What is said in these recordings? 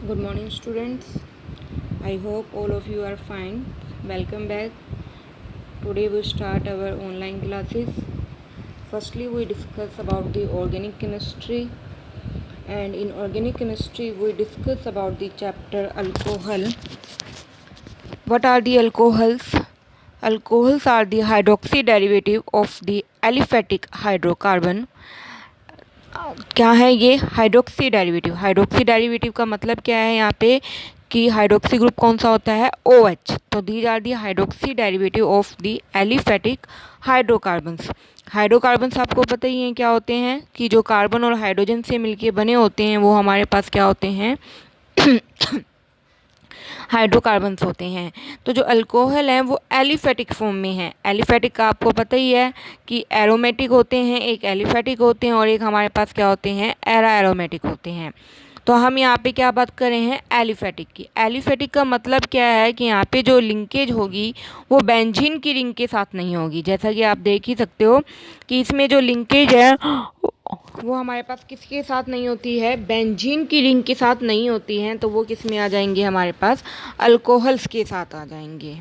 Good morning, students. I hope all of you are fine. Welcome back. Today we start our online classes. Firstly, we discuss about the organic chemistry, and in organic chemistry, we discuss about the chapter alcohol. What are the alcohols? Alcohols are the hydroxy derivative of the aliphatic hydrocarbon. क्या है ये hydroxy derivative? Hydroxy derivative का मतलब क्या है यहाँ पे कि हाइड्रोक्सी ग्रुप कौन सा होता है? OH। तो these are the hydroxy derivative of the aliphatic hydrocarbons. Hydrocarbons आपको पता ही है क्या होते हैं कि जो कार्बन और हाइड्रोजन से मिलके बने होते हैं वो हमारे पास क्या होते हैं? हाइड्रोकार्बन्स होते हैं। तो जो अल्कोहल हैं वो एलिफेटिक फॉर्म में है। एलिफेटिक का आपको पता ही है कि एरोमेटिक होते हैं, एक एलिफेटिक होते हैं और एक हमारे पास क्या होते हैं? एरा एरोमेटिक होते हैं। तो हम यहाँ पे क्या बात कर रहे हैं? एलिफेटिक की। एलिफेटिक का मतलब क्या है कि यहाँ पे जो लिंकेज होगी वो बेंजीन की रिंग के साथ नहीं होगी। जैसा कि आप देख ही सकते हो कि इसमें जो लिंकेज है वो हमारे पास किसके साथ नहीं होती है? बेंजीन की रिंग के साथ नहीं होती हैं। तो वो किस में आ जाएंगे? हमारे पास अल्कोहल्स के साथ आ जाएंगे।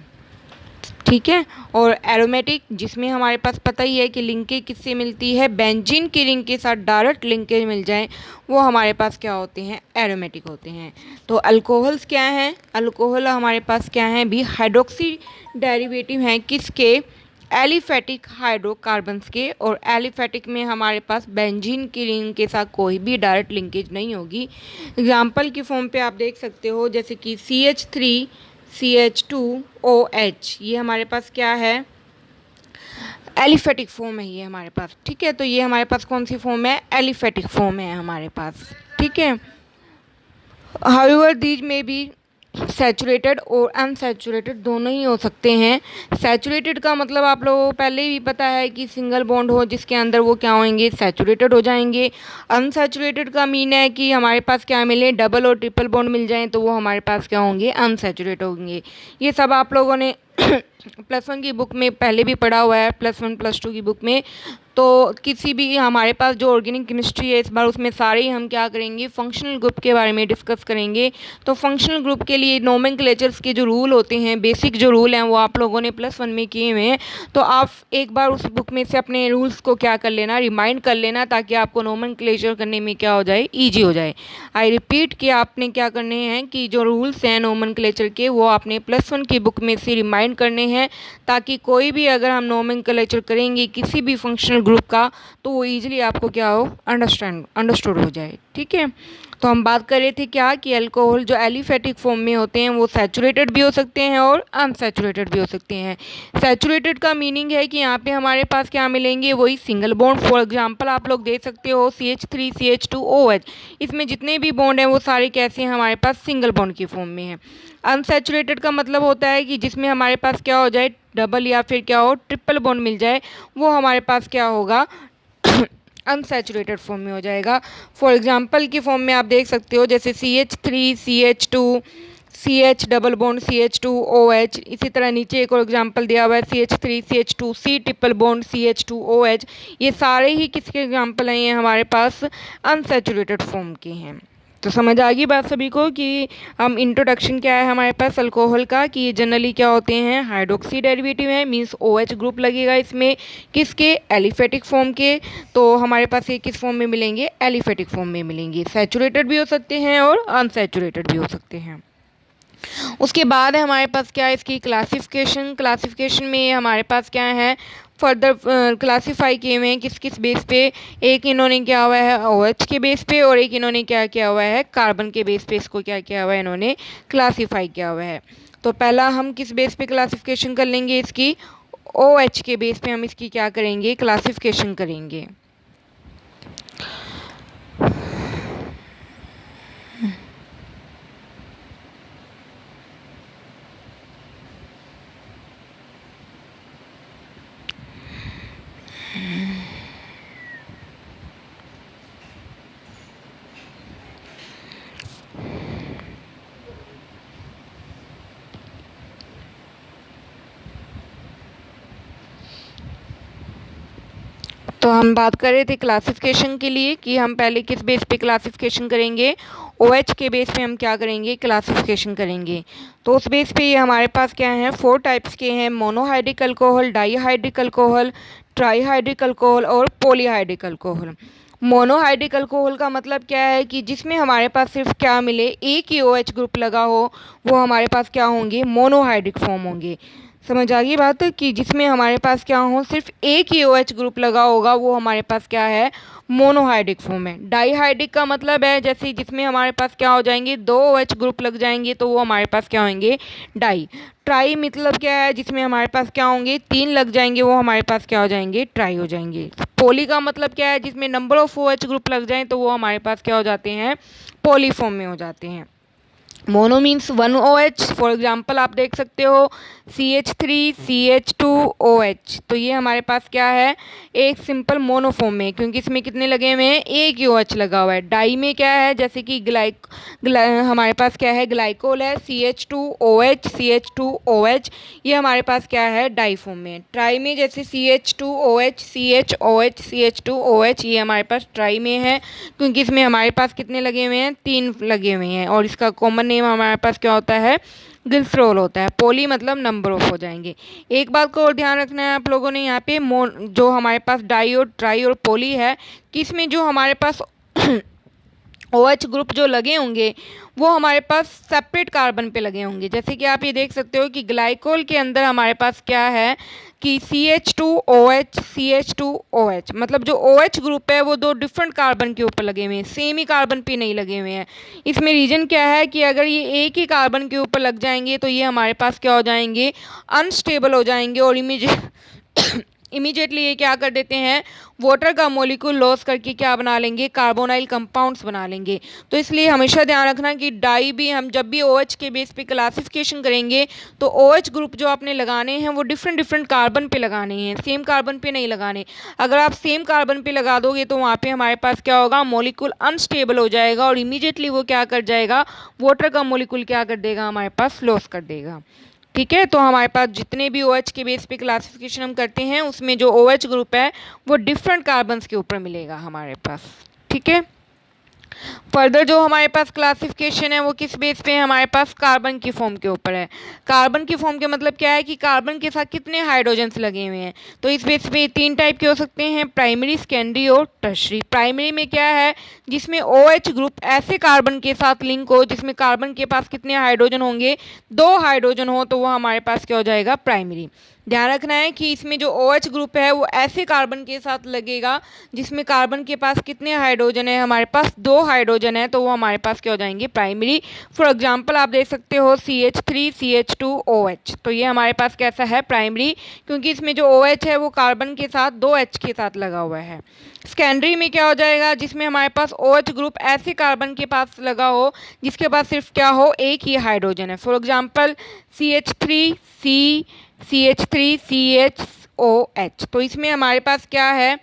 ठीक है। और एरोमेटिक जिसमें हमारे पास पता ही है कि लिंकेज किससे मिलती है? बेंजीन की रिंग के साथ डायरेक्ट लिंकेज मिल जाए वो हमारे पास क्या होते हैं? एरोमेटिक होते हैं। तो अल्कोहल्स क्या हैं? अल्कोहल हमारे पास क्या हैं भी? हाइड्रोक्सी डेरिवेटिव हैं किसके? एलिफेटिक हाइड्रोकार्बन्स के। और एलिफेटिक में हमारे पास बेंजीन की रिंग के साथ कोई भी डायरेक्ट लिंकेज नहीं होगी। एग्जाम्पल की फॉर्म पे आप देख सकते हो जैसे कि CH3CH2OH, ये हमारे पास क्या है? एलिफेटिक फॉर्म है ये हमारे पास। ठीक है। तो ये हमारे पास कौन सी फॉर्म है? एलिफेटिक फॉर्म है हमारे पास। ठीक है। हाउएवर दीज में भी सैचुरेटेड और अनसैचुरेटेड दोनों ही हो सकते हैं। सैचुरेटेड का मतलब आप लोगों को पहले भी पता है कि सिंगल बॉन्ड हो जिसके अंदर वो क्या होंगे? सैचुरेटेड हो जाएंगे। अनसैचुरेटेड का मीन है कि हमारे पास क्या मिले? डबल और ट्रिपल बॉन्ड मिल जाएं तो वो हमारे पास क्या होंगे? अनसैचुरेटेड होंगे। ये सब आप लोगों ने +1 की बुक में पहले भी पढ़ा हुआ है, +1 +2 की बुक में। तो किसी भी हमारे पास जो ऑर्गेनिक केमिस्ट्री है इस बार उसमें सारे ही हम क्या करेंगे? फंक्शनल ग्रुप के बारे में डिस्कस करेंगे। तो फंक्शनल ग्रुप के लिए नोमेनक्लेचर्स के जो रूल होते हैं, बेसिक जो रूल हैं वो आप लोगों ने +1 में किए हुए हैं। तो आप एक बार उस बुक में से अपने रूल्स को क्या कर लेना? रिमाइंड कर लेना, ताकि आपको नोमेनक्लेचर करने में क्या हो जाए? ईजी हो जाए। आई रिपीट कि आपने क्या करने हैं कि जो रूल्स हैं नोमेनक्लेचर के वो आपने +1 की बुक में से रिमाइंड करने हैं, ताकि कोई भी अगर हम नोमेनक्लेचर करेंगे किसी भी फंक्शनल ग्रुप का तो वो ईजिली आपको क्या हो? अंडरस्टूड हो जाए। ठीक है। तो हम बात कर रहे थे क्या कि अल्कोहल जो एलिफेटिक फॉर्म में होते हैं वो सैचुरेटेड भी हो सकते हैं और अनसैचुरेटेड भी हो सकते हैं। सैचुरेटेड का मीनिंग है कि यहाँ पे हमारे पास क्या मिलेंगे? वही सिंगल बॉन्ड। फॉर एग्जांपल आप लोग देख सकते हो CH3CH2OH, इसमें जितने भी बॉन्ड हैं वो सारे कैसे हैं? हमारे पास सिंगल बॉन्ड की फॉर्म में है। अनसैचुरेटेड का मतलब होता है कि जिसमें हमारे पास क्या हो जाए? डबल या फिर क्या हो? ट्रिपल बॉन्ड मिल जाए, वो हमारे पास क्या होगा? अनसैचुरेटेड फॉर्म में हो जाएगा। फॉर एग्जांपल की फॉर्म में आप देख सकते हो जैसे CH3CH2 CH double bond CH2OH। इसी तरह नीचे एक और एग्जांपल दिया हुआ है CH3CH2C ट्रिपल बॉन्ड CH2OH। ये सारे ही किसके एग्जांपल हैं? ये हमारे पास अनसैचुरेटेड फॉर्म के हैं। तो समझ आ गई बात सभी को कि हम इंट्रोडक्शन क्या है हमारे पास अल्कोहल का, कि ये जनरली क्या होते हैं? हाइड्रोक्सी डेरिवेटिव है, मींस OH ग्रुप लगेगा इसमें, किसके? एलिफेटिक फॉर्म के। तो हमारे पास ये किस फॉर्म में मिलेंगे? एलिफेटिक फॉर्म में मिलेंगे। सैचुरेटेड भी हो सकते हैं और अनसैचुरेटेड भी हो सकते हैं। उसके बाद है हमारे पास क्या है? इसकी क्लासिफिकेशन। क्लासिफिकेशन में हमारे पास क्या है? फर्दर क्लासीफाई किए हुए हैं किस किस बेस पे? एक इन्होंने क्या हुआ है? OH के बेस पे, और एक इन्होंने क्या किया हुआ है? कार्बन के बेस पे इसको क्या किया हुआ है? इन्होंने क्लासीफाई किया हुआ है। तो पहला हम किस बेस पे क्लासिफिकेशन कर लेंगे इसकी? OH के बेस पे हम इसकी क्या करेंगे? क्लासिफिकेशन करेंगे। तो हम बात कर रहे थे क्लासिफिकेशन के लिए कि हम पहले किस बेस पे क्लासिफिकेशन करेंगे। OH के बेस पे हम क्या करेंगे, क्लासिफिकेशन करेंगे। तो उस बेस पे ये हमारे पास क्या है, 4 टाइप्स के हैं, monohydric alcohol, dihydric alcohol, trihydric alcohol और पॉलीहाइड्रिक अल्कोहल। मोनोहाइड्रिक अल्कोहल का मतलब क्या है कि जिसमें हमारे पास सिर्फ क्या मिले, एक ही OH ग्रुप लगा हो, वो हमारे पास क्या होंगे, मोनोहाइड्रिक फॉर्म होंगे। समझ आ गई बात, कि जिसमें हमारे पास क्या हो, सिर्फ एक ही OH ग्रुप लगा होगा, वो हमारे पास क्या है, मोनोहाइड्रिक फॉर्म है। डाईहाइड्रिक का मतलब है जैसे जिसमें हमारे पास क्या हो जाएंगे, 2 OH ग्रुप लग जाएंगे, तो वो हमारे पास क्या होंगे, डाई। ट्राई मतलब क्या है, जिसमें हमारे पास क्या होंगे, 3 लग जाएंगे, वो हमारे पास क्या हो जाएंगे, ट्राई हो जाएंगे। पोली का मतलब क्या है, जिसमें नंबर ऑफ OH ग्रुप लग जाएं, तो वो हमारे पास क्या हो जाते हैं, पोली फॉर्म में हो जाते हैं। Mono means 1 OH। For example आप देख सकते हो CH3 CH2 OH, तो ये हमारे पास क्या है, एक सिंपल मोनोफॉर्म में, क्योंकि इसमें कितने लगे हुए हैं, एक ही OH लगा हुआ है। डाई में क्या है, जैसे कि हमारे पास क्या है, ग्लाइकोल है, CH2OH CH2OH, ये हमारे पास क्या है, डाई फॉर्म में। ट्राई में जैसे CH2OH CHOH CH2OH, ये हमारे पास ट्राई में है, क्योंकि इसमें हमारे पास कितने लगे हुए हैं, 3 लगे हुए हैं, और इसका कॉमन नेम हमारे पास क्या होता है, ग्लिसरॉल होता है। पोली मतलब नंबर ऑफ हो जाएंगे। एक बात को और ध्यान रखना है आप लोगों ने, यहाँ पे जो हमारे पास डाई और ट्राई और पोली है, कि इसमें जो हमारे पास OH ग्रुप जो लगे होंगे, वो हमारे पास सेपरेट कार्बन पे लगे होंगे। जैसे कि आप ये देख सकते हो कि ग्लाइकोल के अंदर हमारे पास क्या है कि CH2OH CH2OH, मतलब जो OH ग्रुप है वो 2 डिफरेंट कार्बन के ऊपर लगे हुए हैं, सेम ही कार्बन पे नहीं लगे हुए हैं। इसमें रीज़न क्या है कि अगर ये एक ही कार्बन के ऊपर लग जाएंगे, तो ये हमारे पास क्या हो जाएंगे, अनस्टेबल हो जाएंगे, और इमीडिएटली ये क्या कर देते हैं, वाटर का मॉलिक्यूल लॉस करके क्या बना लेंगे, कार्बोनाइल कंपाउंड्स बना लेंगे। तो इसलिए हमेशा ध्यान रखना कि डाई भी हम जब भी OH के बेस पे क्लासिफिकेशन करेंगे, तो OH ग्रुप जो आपने लगाने हैं वो डिफरेंट डिफरेंट कार्बन पे लगाने हैं, सेम कार्बन पे नहीं लगाने। अगर आप सेम कार्बन पे लगा दोगे, तो वहाँ पे हमारे पास क्या होगा, मॉलिक्यूल अनस्टेबल हो जाएगा, और इमीडिएटली वो क्या कर जाएगा, वाटर का मॉलिक्यूल क्या कर देगा, हमारे पास लॉस कर देगा। ठीक है, तो हमारे पास जितने भी OH के बेस पे क्लासिफिकेशन हम करते हैं, उसमें जो OH ग्रुप है वो डिफरेंट कार्बन्स के ऊपर मिलेगा हमारे पास। ठीक है, फर्दर जो हमारे पास क्लासिफिकेशन है वो किस बेस पे है, हमारे पास कार्बन की फॉर्म के ऊपर है। कार्बन की फॉर्म के मतलब क्या है कि कार्बन के साथ कितने हाइड्रोजन्स लगे हुए हैं। तो इस बेस पे 3 टाइप के हो सकते हैं, प्राइमरी, सेकेंडरी और टर्शरी। प्राइमरी में क्या है, जिसमें OH ग्रुप ऐसे कार्बन के साथ लिंक हो जिसमें कार्बन के पास कितने हाइड्रोजन होंगे, 2 हाइड्रोजन हो, तो वो हमारे पास क्या हो जाएगा, प्राइमरी। ध्यान रखना है कि इसमें जो OH ग्रुप है वो ऐसे कार्बन के साथ लगेगा जिसमें कार्बन के पास कितने हाइड्रोजन है, हमारे पास 2 हाइड्रोजन है, तो वो हमारे पास क्या हो जाएंगे, प्राइमरी। फॉर एग्जांपल आप देख सकते हो CH3 CH2OH, तो ये हमारे पास कैसा है, प्राइमरी, क्योंकि इसमें जो OH है वो कार्बन के साथ 2 H के साथ लगा हुआ है। सेकेंडरी में क्या हो जाएगा, जिसमें हमारे पास OH ग्रुप ऐसे कार्बन के पास लगा हो जिसके पास सिर्फ क्या हो, एक ही हाइड्रोजन है। फॉर एग्जांपल CH3CH3CHOH, तो इसमें हमारे पास क्या है,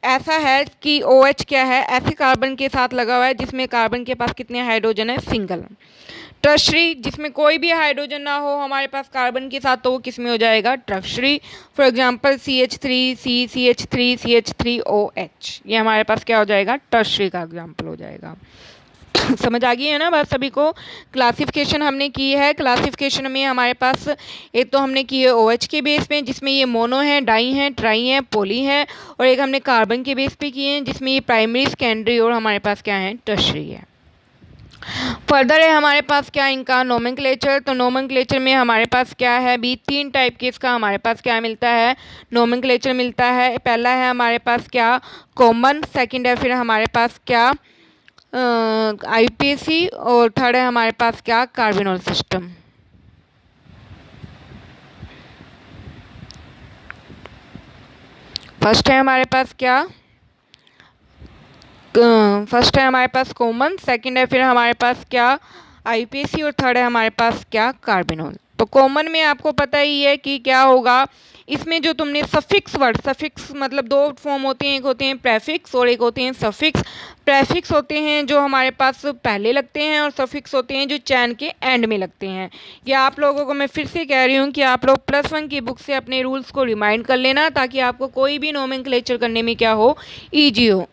ऐसा है कि OH क्या है, ऐसे कार्बन के साथ लगा हुआ है जिसमें कार्बन के पास कितने हाइड्रोजन है, सिंगल। टर्शरी, जिसमें कोई भी हाइड्रोजन ना हो हमारे पास कार्बन के साथ, तो वो किस में हो जाएगा, टर्शरी। फॉर एग्जांपल CH3CH3CH3OH, ये हमारे पास क्या हो जाएगा, टर्शरी का एग्जांपल हो जाएगा। समझ आ गई है ना बात सभी को। क्लासिफिकेशन हमने की है, क्लासिफिकेशन में हमारे पास एक तो हमने की है OH के बेस पे, जिसमें ये मोनो है, डाई है, ट्राई है, पोली है, और एक हमने कार्बन के बेस पे किए हैं जिसमें ये प्राइमरी, सेकेंडरी और हमारे पास क्या है, टर्शरी है। फर्दर है हमारे पास क्या, इनका नोमेनक्लेचर। तो नोमेनक्लेचर में हमारे पास क्या है भी, 3 टाइप के इसका हमारे पास क्या मिलता है, नोमेनक्लेचर मिलता है। पहला है हमारे पास क्या, कॉमन, सेकंड है फिर हमारे पास क्या, IUPAC, और थर्ड है हमारे पास क्या, कार्बिनोल सिस्टम। फर्स्ट है हमारे पास क्या, फर्स्ट है हमारे पास कॉमन, सेकंड है फिर हमारे पास क्या, IUPAC, और थर्ड है हमारे पास क्या, कार्बिनोल। तो कॉमन में आपको पता ही है कि क्या होगा, इसमें जो तुमने सफिक्स वर्ड, सफिक्स मतलब दो फॉर्म होते हैं, एक होते हैं प्रेफिक्स और एक होते हैं सफिक्स। प्रेफिक्स होते हैं जो हमारे पास पहले लगते हैं और सफिक्स होते हैं जो चैन के एंड में लगते हैं। ये आप लोगों को मैं फिर से कह रही हूँ कि आप लोग +1 की बुक से अपने रूल्स को रिमाइंड कर लेना, ताकि आपको कोई भी नोमेनक्लेचर करने में क्या हो, ईजी हो।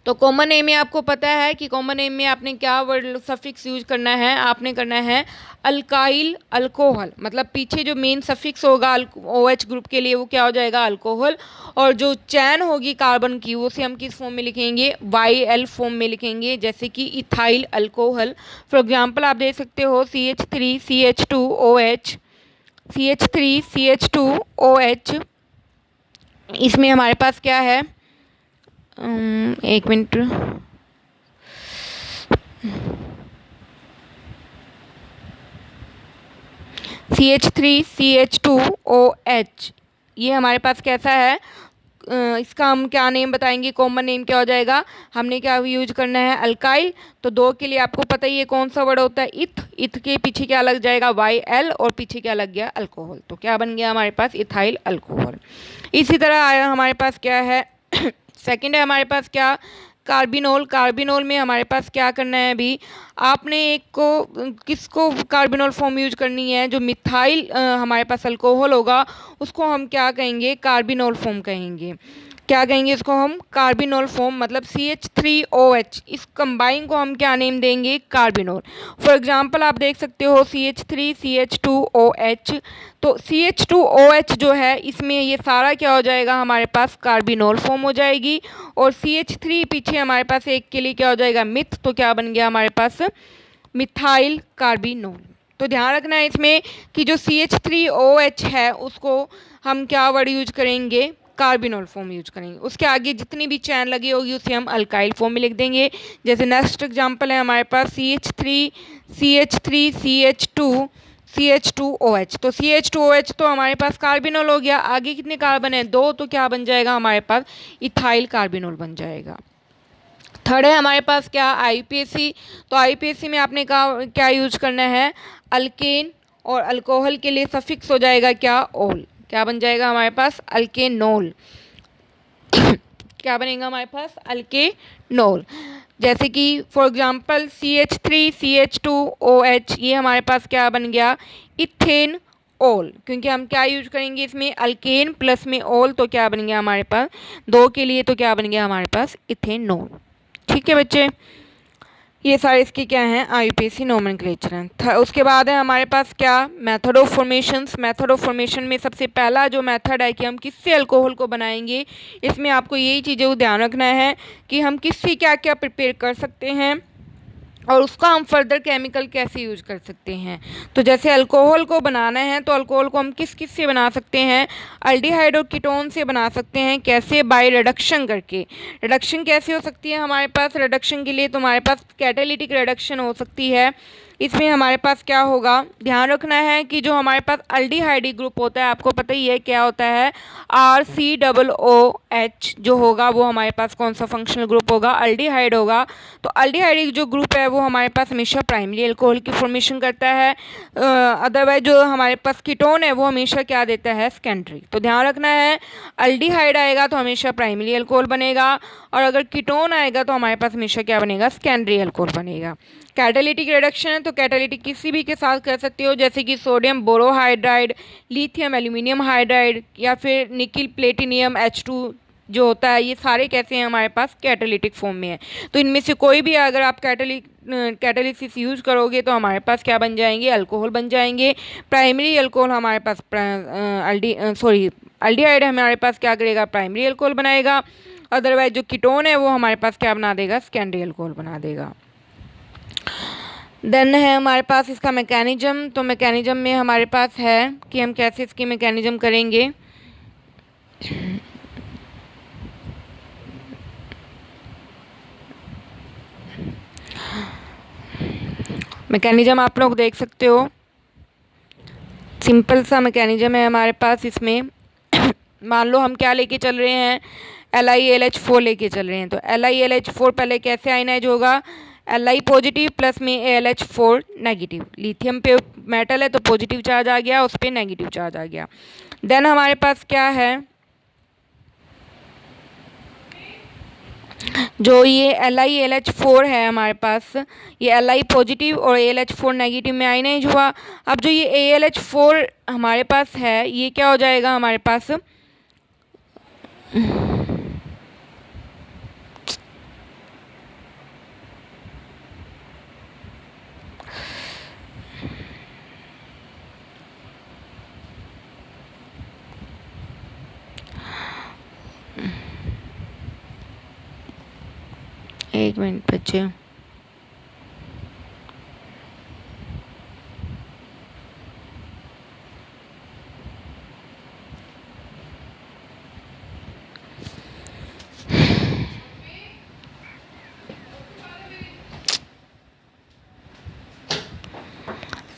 तो कॉमन नेम में आपको पता है कि कॉमन नेम में आपने क्या वर्ड सफिक्स यूज करना है, आपने करना है अल्काइल अल्कोहल, मतलब पीछे जो मेन सफिक्स होगा OH ग्रुप के लिए वो क्या हो जाएगा, अल्कोहल। और जो चैन होगी कार्बन की उसे हम किस फॉर्म में लिखेंगे, YL फॉर्म में लिखेंगे, जैसे कि इथाइल अल्कोहल। फॉर एग्जांपल आप देख सकते हो CH3CH2OH, CH3CH2OH। इसमें हमारे पास क्या है, एक मिनट, CH3CH2OH, ये हमारे पास कैसा है, इसका हम क्या नेम बताएंगे, कॉमन नेम क्या हो जाएगा, हमने क्या यूज करना है, अल्काइल। तो दो के लिए आपको पता ही है कौन सा वर्ड होता है, इथ के पीछे क्या लग जाएगा, YL, और पीछे क्या लग गया, अल्कोहल। तो क्या बन गया हमारे पास, इथाइल अल्कोहल। इसी तरह आया हमारे पास क्या है सेकंड है हमारे पास क्या, कार्बिनोल। कार्बिनोल में हमारे पास क्या करना है, अभी आपने एक को किसको कार्बिनोल फॉर्म यूज करनी है, जो मिथाइल हमारे पास अल्कोहल होगा उसको हम क्या कहेंगे, कार्बिनोल फॉर्म कहेंगे। क्या कहेंगे इसको हम, कार्बिनोल फॉर्म, मतलब CH3OH, इस कंबाइन को हम क्या नेम देंगे, कार्बिनोल। फॉर एग्जांपल आप देख सकते हो CH3CH2OH, तो CH2OH जो है इसमें ये सारा क्या हो जाएगा, हमारे पास कार्बिनोल फॉर्म हो जाएगी। और CH3 पीछे हमारे पास एक के लिए क्या हो जाएगा, मिथ, तो क्या बन गया हमारे पास, मिथाइल कार्बिनोल। तो ध्यान रखना है इसमें कि जो CH3OH है उसको हम क्या वर्ड यूज करेंगे, कार्बिनोल फॉर्म यूज करेंगे। उसके आगे जितनी भी चैन लगी होगी उसे हम अल्काइल फॉर्म में लिख देंगे। जैसे नेक्स्ट एग्जांपल है हमारे पास CH3CH2OH, तो CH2OH तो हमारे पास कार्बिनोल हो गया, आगे कितने कार्बन है, 2, तो क्या बन जाएगा हमारे पास, इथाइल कार्बिनोल बन जाएगा। थर्ड है हमारे पास क्या, IUPAC। तो IUPAC में आपने क्या यूज करना है, अल्केन, और अल्कोहल के लिए सफिक्स हो जाएगा क्या, ओल। क्या बन जाएगा हमारे पास, अल्केनोल। क्या बनेगा हमारे पास, अल्केनोल। जैसे कि फॉर एग्जांपल CH3CH2OH, ये हमारे पास क्या बन गया, इथेन ओल, क्योंकि हम क्या यूज करेंगे इसमें, अल्केन प्लस में ओल, तो क्या बन गया हमारे पास, 2 के लिए तो क्या बन गया हमारे पास, इथेनोल। ठीक है बच्चे, ये सारे इसके क्या हैं, IUPAC नोमेनक्लेचर हैं। उसके बाद है हमारे पास क्या, method of formations. Method of formation में सबसे पहला जो मेथड है कि हम किससे अल्कोहल को बनाएंगे, इसमें आपको यही चीज़ें ध्यान रखना है कि हम किससे क्या क्या प्रिपेयर कर सकते हैं और उसका हम फर्दर केमिकल कैसे यूज कर सकते हैं। तो जैसे अल्कोहल को बनाना है तो अल्कोहल को हम किस किस से बना सकते हैं, अल्डिहाइड और कीटोन से बना सकते हैं। कैसे, बाय रिडक्शन करके। रिडक्शन कैसे हो सकती है हमारे पास, रिडक्शन के लिए तो हमारे पास कैटालिटिक रिडक्शन हो सकती है। इसमें हमारे पास क्या होगा, ध्यान रखना है कि जो हमारे पास अल्डिहाइड ग्रुप होता है, आपको पता ही है क्या होता है, RCOOH जो होगा वो हमारे पास कौन सा फंक्शनल ग्रुप होगा, अल्डिहाइड होगा। तो अल्डिहाइड जो ग्रुप है वो हमारे पास हमेशा प्राइमरी अल्कोहल की फॉर्मेशन करता है। अदरवाइज जो हमारे पास कीटोन है वो हमेशा क्या देता है, सेकेंडरी। तो ध्यान रखना है, अल्डिहाइड आएगा तो हमेशा प्राइमरी अल्कोहल बनेगा, और अगर कीटोन आएगा तो हमारे पास हमेशा क्या बनेगा, सेकेंडरी अल्कोहल बनेगा। कैटालिटिक रिडक्शन है तो कैटालिटिक किसी भी के साथ कर सकते हो, जैसे कि sodium borohydride, lithium aluminium hydride, या फिर निकिल प्लेटिनियम H2 जो होता है, ये सारे कैसे हैं हमारे पास, कैटालिटिक फॉर्म में है। तो इनमें से कोई भी अगर आप कैटालिसिस यूज करोगे तो हमारे पास क्या बन जाएंगे, अल्कोहल बन जाएंगे। प्राइमरी अल्कोहल हमारे पास अल्डिहाइड हमारे पास क्या करेगा, प्राइमरी अल्कोहल बनाएगा। अदरवाइज जो कीटोन है वो हमारे पास क्या बना देगा, सेकेंडरी अल्कोहल बना देगा। देन है हमारे पास इसका मैकेनिज्म। तो मैकेनिज्म में हमारे पास है कि हम कैसे इसकी मैकेनिज्म करेंगे। मैकेनिज्म आप लोग देख सकते हो, सिंपल सा मैकेनिज्म है हमारे पास। इसमें मान लो हम क्या लेके चल रहे हैं, LiLH4 लेके चल रहे हैं। तो LiLH4 पहले कैसे आयनाइज होगा, Li पॉजिटिव प्लस में AlH4 नेगेटिव। लिथियम पे मेटल है तो पॉजिटिव चार्ज आ गया, उस पर नेगेटिव चार्ज आ गया। देन हमारे पास क्या है, जो ये LiAlH4 है हमारे पास, ये Li पॉजिटिव और AlH4 नेगेटिव में आयनाइज हुआ। अब जो ये AlH4 हमारे पास है ये क्या हो जाएगा हमारे पास, एक मिनट बच्चे,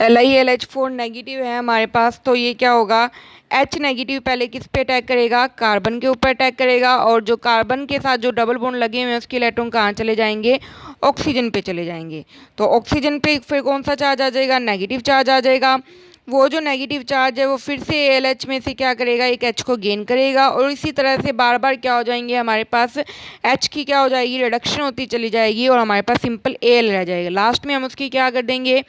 LiLH4 नेगेटिव है हमारे पास, तो ये क्या होगा, H नेगेटिव पहले किस पे अटैक करेगा, कार्बन के ऊपर अटैक करेगा, और जो कार्बन के साथ जो डबल बॉन्ड लगे हुए हैं उसके इलेक्ट्रॉन कहाँ चले जाएंगे, ऑक्सीजन पे चले जाएंगे। तो ऑक्सीजन पे फिर कौन सा चार्ज आ जाएगा, नेगेटिव चार्ज आ जाएगा। वो जो नेगेटिव चार्ज है वो फिर से AlH में से क्या करेगा, एक H को गेन करेगा, और इसी तरह से बार बार क्या हो जाएंगे हमारे पास, H की क्या हो जाएगी, रिडक्शन होती चली जाएगी, और हमारे पास सिंपल Al रह जाएगा। लास्ट में हम उसकी क्या कर देंगे,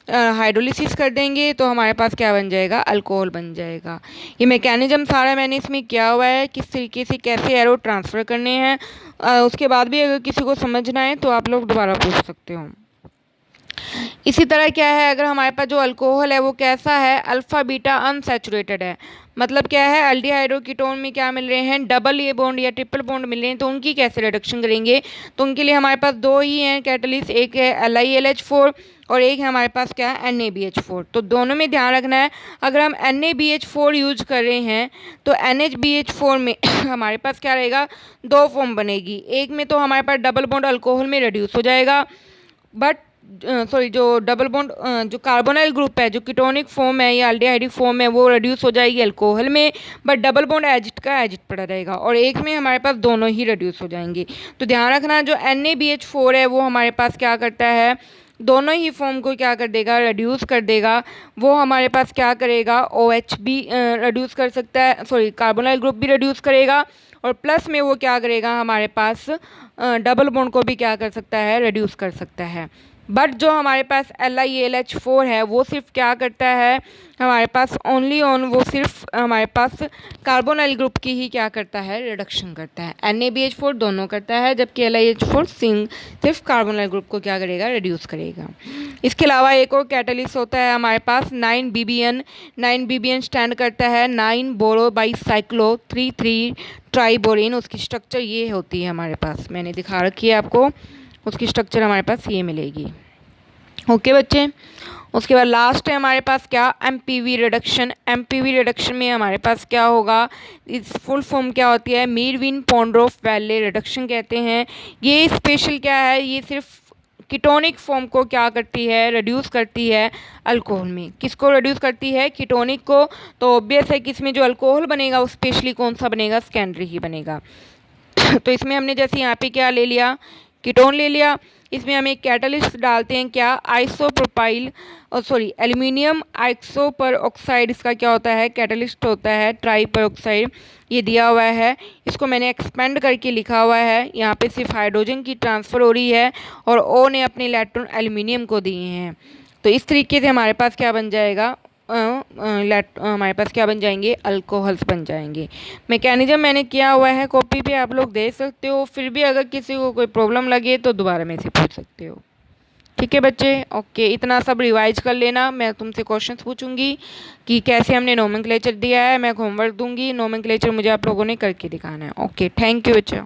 हाइड्रोलिसिस कर देंगे, तो हमारे पास क्या बन जाएगा, अल्कोहल बन जाएगा। ये मैकेनिज्म सारा मैंने इसमें किया हुआ है, किस तरीके से कैसे एरो ट्रांसफ़र करने हैं। उसके बाद भी अगर किसी को समझना है तो आप लोग दोबारा पूछ सकते हो। इसी तरह क्या है, अगर हमारे पास जो अल्कोहल है वो कैसा है, अल्फ़ा बीटा अनसैचुरेटेड है, मतलब क्या है, एल्डिहाइड्रोकीटोन में क्या मिल रहे हैं, डबल ए बॉन्ड या ट्रिपल बॉन्ड मिल रहे हैं, तो उनकी कैसे रिडक्शन करेंगे। तो उनके लिए हमारे पास दो ही हैं कैटलिस्ट, एक है LiLH4 और एक है हमारे पास क्या है, NaBH4। तो दोनों में ध्यान रखना है, अगर हम NaBH4 यूज कर रहे हैं तो NaBH4 में हमारे पास क्या रहेगा, दो फॉर्म बनेगी। एक में तो हमारे पास डबल बॉन्ड अल्कोहल में रिड्यूस हो जाएगा, बट सॉरी जो डबल बॉन्ड जो कार्बोनाइल ग्रुप है, जो कीटोनिक फॉर्म है या अल्डिहाइडिक फॉर्म है, वो रिड्यूस हो जाएगी अल्कोहल में, बट डबल बॉन्ड एजिड का एजिड पड़ा रहेगा, और एक में हमारे पास दोनों ही रिड्यूस हो जाएंगे। तो ध्यान रखना, जो NaBH4 है वो हमारे पास क्या करता है, दोनों ही फॉर्म को क्या कर देगा, रिड्यूस कर देगा। वो हमारे पास क्या करेगा, OH भी रिड्यूस कर सकता है, सॉरी कार्बोनाइल ग्रुप भी रिड्यूस करेगा, और प्लस में वो क्या करेगा, हमारे पास डबल बॉन्ड को भी क्या कर सकता है, रिड्यूस कर सकता है। बट जो हमारे पास LiAlH4 है वो सिर्फ क्या करता है, हमारे पास ओनली ऑन, वो सिर्फ हमारे पास कार्बोनाइल ग्रुप की ही क्या करता है, रिडक्शन करता है। NaBH4 दोनों करता है, जबकि LiH4 सिर्फ कार्बोनाइल ग्रुप को क्या करेगा, रिड्यूस करेगा। इसके अलावा एक और कैटलिस्ट होता है हमारे पास 9BBN। 9BBN स्टैंड करता है 9 बोरो बाई साइक्लो 3 ट्राइबोरिन। उसकी स्ट्रक्चर ये होती है हमारे पास, मैंने दिखा रखी है आपको, उसकी स्ट्रक्चर हमारे पास ये मिलेगी। ओके बच्चे, उसके बाद लास्ट है हमारे पास क्या, MPV रिडक्शन। MPV रिडक्शन में हमारे पास क्या होगा, इस फुल फॉर्म क्या होती है, मीरविन पोंड्रोफ वैले रिडक्शन कहते हैं। ये स्पेशल क्या है, ये सिर्फ कीटोनिक फॉर्म को क्या करती है, रिड्यूस करती है अल्कोहल में। किसको रिड्यूस करती है, कीटोनिक को। तो ऑब्वियस है कि इसमें जो अल्कोहल बनेगा वो स्पेशली कौन सा बनेगा, सेकेंडरी ही बनेगा। तो इसमें हमने जैसे यहाँ पे क्या ले लिया, कीटोन ले लिया, इसमें हम एक कैटलिस्ट डालते हैं क्या, आइसोप्रोपाइल सॉरी एल्यूमिनियम आइसोपर ऑक्साइड, इसका क्या होता है, कैटलिस्ट होता है ट्राई पर ऑक्साइड। ये दिया हुआ है, इसको मैंने एक्सपेंड करके लिखा हुआ है, यहाँ पे सिर्फ हाइड्रोजन की ट्रांसफ़र हो रही है और ओ ने अपने इलेक्ट्रॉन एल्यूमिनियम को दिए हैं। तो इस तरीके से हमारे पास क्या बन जाएगा, हमारे पास क्या बन जाएंगे, अल्कोहल्स बन जाएंगे। मैकेनिज्म मैंने किया हुआ है, कॉपी पे आप लोग देख सकते हो, फिर भी अगर किसी को कोई प्रॉब्लम लगे तो दोबारा मेरे से पूछ सकते हो। ठीक है बच्चे, ओके, इतना सब रिवाइज कर लेना। मैं तुमसे क्वेश्चंस पूछूंगी कि कैसे हमने नोमेनक्लेचर दिया है, मैं होमवर्क दूंगी, नोमेनक्लेचर मुझे आप लोगों ने करके दिखाना है। ओके, थैंक यू बच्चा।